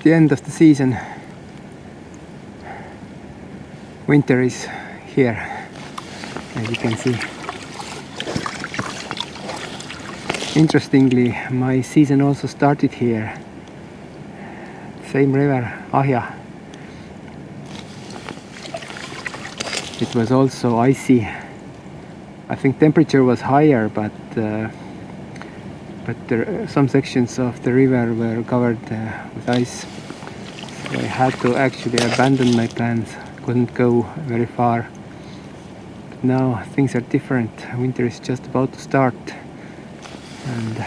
the end of the season. Winter is here, as you can see. Interestingly, my season also started here. Same river, Ahja. It was also icy. I think temperature was higher, but some sections of the river were covered with ice. So I had to actually abandon my plans. Couldn't go very far. But now things are different. Winter is just about to start, and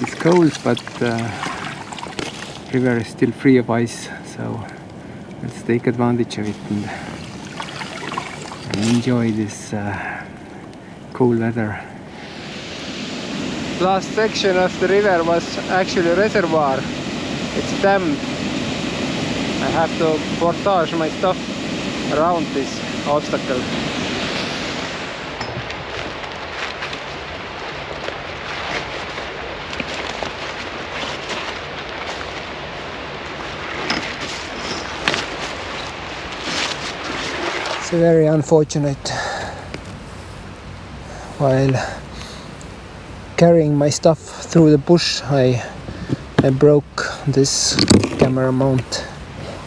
it's cold, but river is still free of ice. So let's take advantage of it and enjoy this cool weather. Last section of the river was actually a reservoir. It's dammed. I have to portage my stuff around this obstacle. It's very unfortunate. While carrying my stuff through the bush, I broke this camera mount.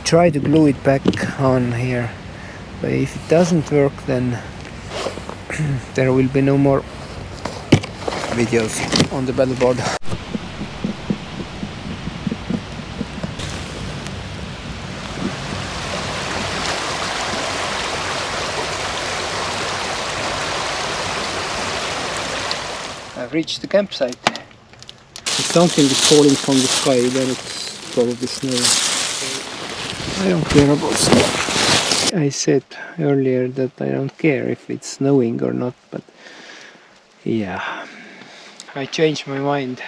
Try to glue it back on here, but if it doesn't work, then there will be no more videos on the paddleboard. I've reached the campsite. If something is falling from the sky, then it's probably snow. I don't care about snow. I said earlier that I don't care if it's snowing or not, but yeah, I changed my mind.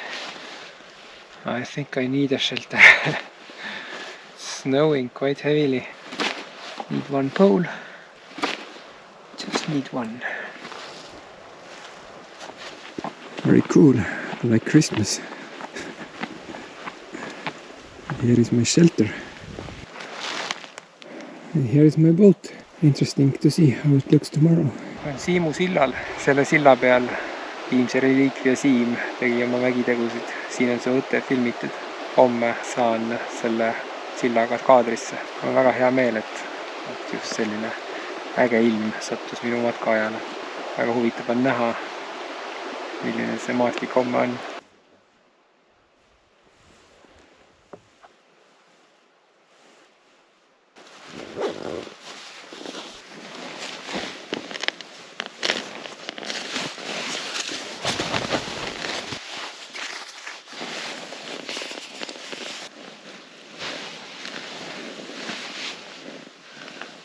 I think I need a shelter. It's snowing quite heavily. Need one pole. Just need one. Very cool, like Christmas. Here is my shelter. And here is my boat. Interesting to see how it looks tomorrow. Olen Siimu sillal. Selle silla peal viimse reliikvia Siim tegi oma mägitegusid. Siin on see Otten filmitud. Homme saan selle sillaga kaadrisse. On väga hea meel, et just selline äge ilm sattus minu matkaajale. Väga huvitav on näha, milline see maastik homme on.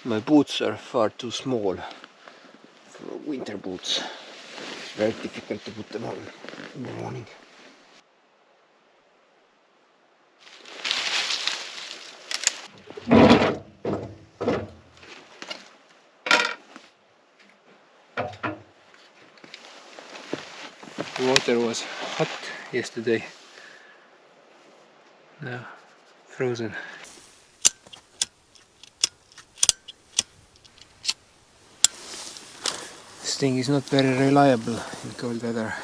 My boots are far too small for winter boots. It's very difficult to put them on in the morning. The water was hot yesterday. Now frozen. This thing is not very reliable in cold weather.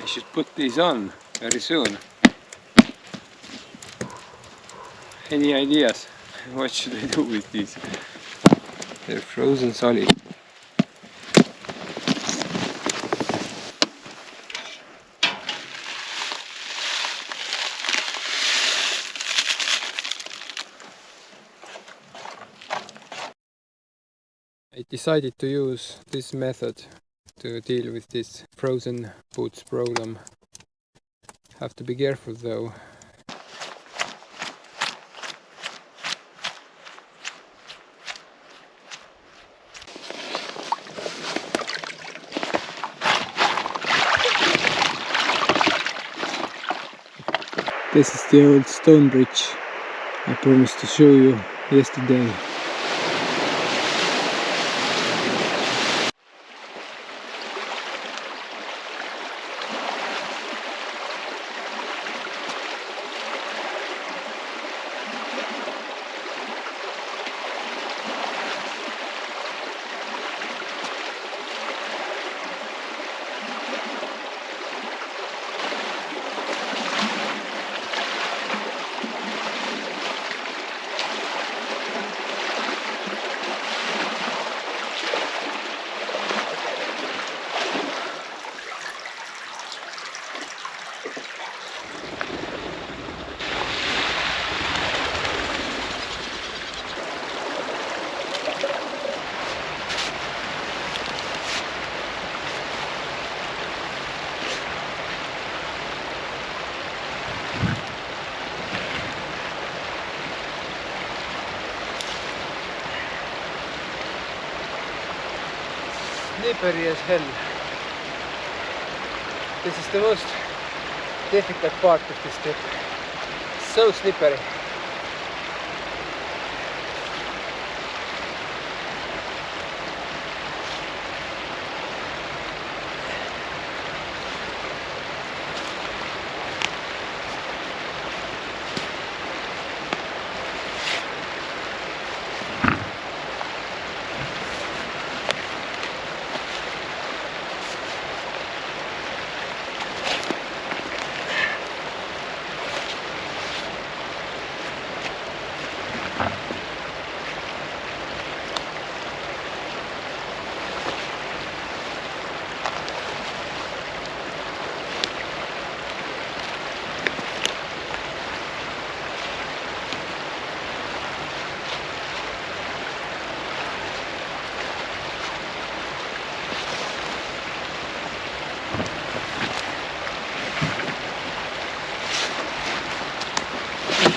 Should put these on very soon. Any ideas? What should I do with these? They're frozen solid. I decided to use this method to deal with this frozen boots problem. Have to be careful though. This is the old stone bridge I promised to show you yesterday. Slippery as hell. This is the most difficult part of this trip. So slippery.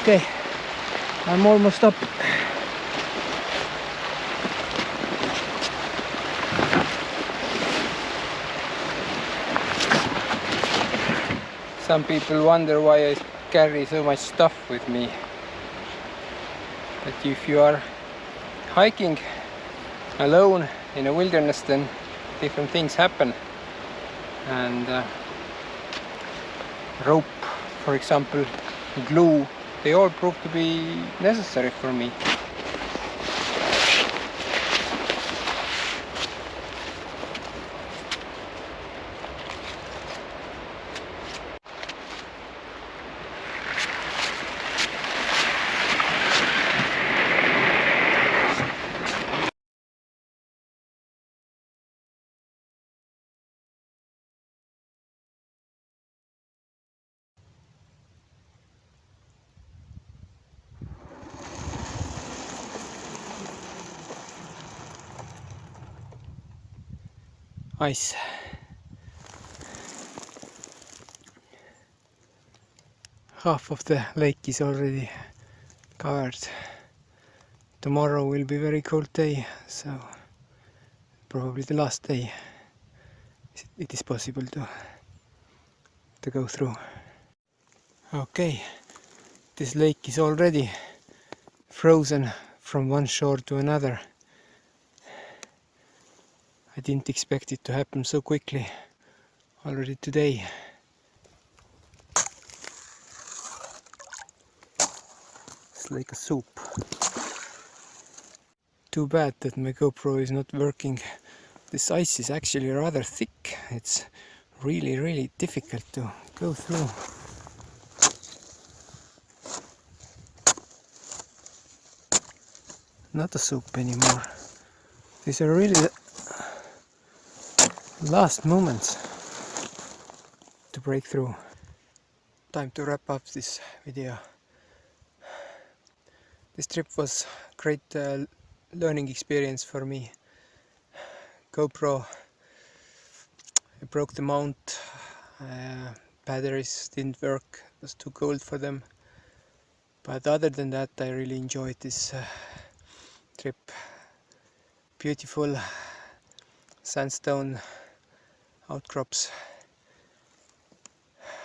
Okay, I'm almost up. Some people wonder why I carry so much stuff with me. But if you are hiking alone in a wilderness, then different things happen. And rope, for example, glue, they all prove to be necessary for me. Ice. Half of the lake is already covered. Tomorrow will be a very cold day, so probably the last day it is possible to go through. Okay, this lake is already frozen from one shore to another. I didn't expect it to happen so quickly already today. It's like a soup. Too bad that my GoPro is not working. This ice is actually rather thick. It's really difficult to go through. Not a soup anymore. These are really the last moments to break through. Time to wrap up this video. This trip was a great learning experience for me. GoPro, I broke the mount, batteries didn't work, it was too cold for them. But other than that, I really enjoyed this trip. Beautiful sandstone outcrops,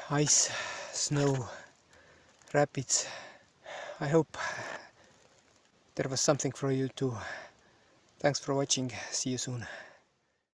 ice, snow, rapids. I hope there was something for you too. Thanks for watching. See you soon.